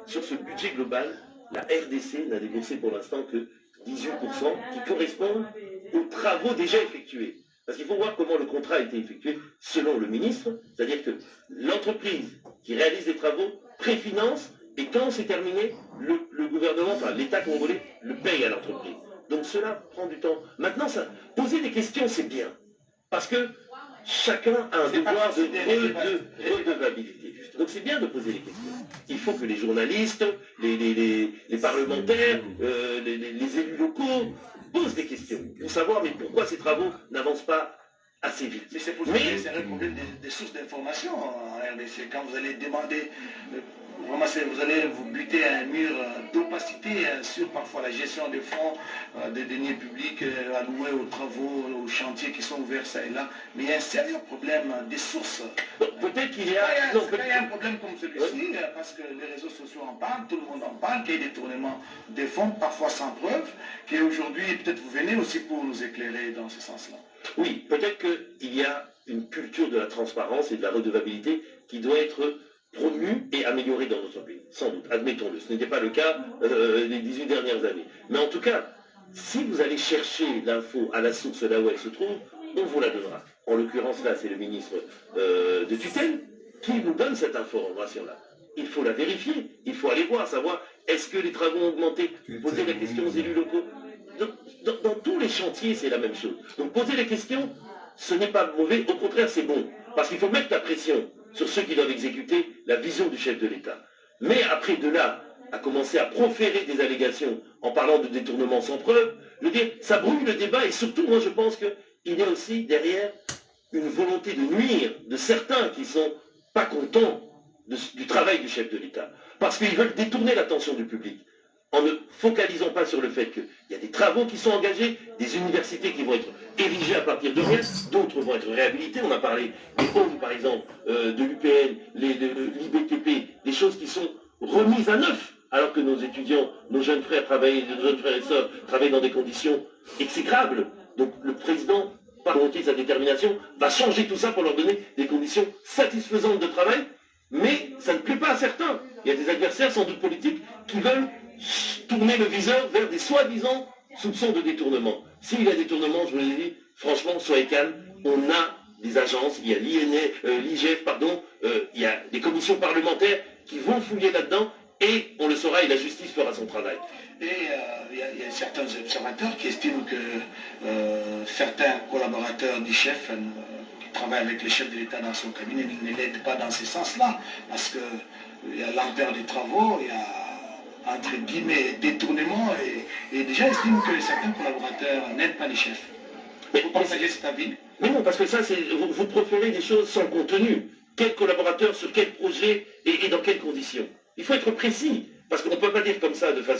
sur ce budget global, la RDC n'a déboursé pour l'instant que 18% qui correspondent aux travaux déjà effectués. Parce qu'il faut voir comment le contrat a été effectué selon le ministre, c'est-à-dire que l'entreprise qui réalise les travaux préfinance et quand c'est terminé, le gouvernement, enfin l'État congolais, le paye à l'entreprise. Donc cela prend du temps. Maintenant, poser des questions, c'est bien. Parce que chacun a un devoir de redevabilité. Donc c'est bien de poser les questions. Il faut que les journalistes, les parlementaires, les élus locaux posent des questions pour savoir mais pourquoi ces travaux n'avancent pas assez vite. C'est pour ça que c'est un problème des sources d'information en RDC. Quand vous allez demander, vraiment vous allez vous buter à un mur d'opacité sur parfois la gestion des fonds, des deniers publics alloués aux travaux, aux chantiers qui sont ouverts ça et là. Mais il y a un sérieux problème des sources. Peut-être qu'il y a... il y a un problème comme celui-ci, parce que les réseaux sociaux en parlent, tout le monde en parle, qu'il y a des détournements des fonds, parfois sans preuve, qu'aujourd'hui, peut-être vous venez aussi pour nous éclairer dans ce sens-là. Oui, peut-être qu'il y a une culture de la transparence et de la redevabilité qui doit être promue et améliorée dans notre pays, sans doute, admettons-le. Ce n'était pas le cas les 18 dernières années. Mais en tout cas, si vous allez chercher l'info à la source là où elle se trouve, on vous la donnera. En l'occurrence, là, c'est le ministre de tutelle qui nous donne cette information-là. Il faut la vérifier, il faut aller voir, savoir est-ce que les travaux ont augmenté, poser la question aux élus locaux. Dans tous les chantiers, c'est la même chose. Donc poser les questions, ce n'est pas mauvais, au contraire, c'est bon. Parce qu'il faut mettre la pression sur ceux qui doivent exécuter la vision du chef de l'État. Mais après de là, à commencer à proférer des allégations en parlant de détournement sans preuve, je veux dire, ça brouille le débat et surtout, moi je pense qu'il y a aussi derrière une volonté de nuire de certains qui ne sont pas contents du travail du chef de l'État. Parce qu'ils veulent détourner l'attention du public. En ne focalisant pas sur le fait qu'il y a des travaux qui sont engagés, des universités qui vont être érigées à partir de rien, d'autres vont être réhabilitées. On a parlé des homes, par exemple, de l'UPN, l'IBTP, des choses qui sont remises à neuf, alors que nos étudiants, nos jeunes frères et sœurs travaillent dans des conditions exécrables. Donc le président, par volonté de sa détermination, va changer tout ça pour leur donner des conditions satisfaisantes de travail, mais ça ne plaît pas à certains. Il y a des adversaires, sans doute politiques, qui veulent tourner le viseur vers des soi-disant soupçons de détournement. S'il y a détournement, je vous l'ai dit, franchement, soyez calme, on a des agences, il y a l'IGF, il y a des commissions parlementaires qui vont fouiller là-dedans et on le saura et la justice fera son travail. Et il y a certains observateurs qui estiment que certains collaborateurs du chef qui travaillent avec le chef de l'État dans son cabinet ne l'aident pas dans ce sens-là, parce qu'il y a l'ampleur des travaux, il y a entre guillemets détournement et déjà estiment que certains collaborateurs n'aident pas les chefs. Vous partagez cet avis? Mais non, parce que ça, vous préférez des choses sans contenu. Quel collaborateur, sur quel projet et dans quelles conditions? Il faut être précis, parce qu'on ne peut pas dire comme ça de façon...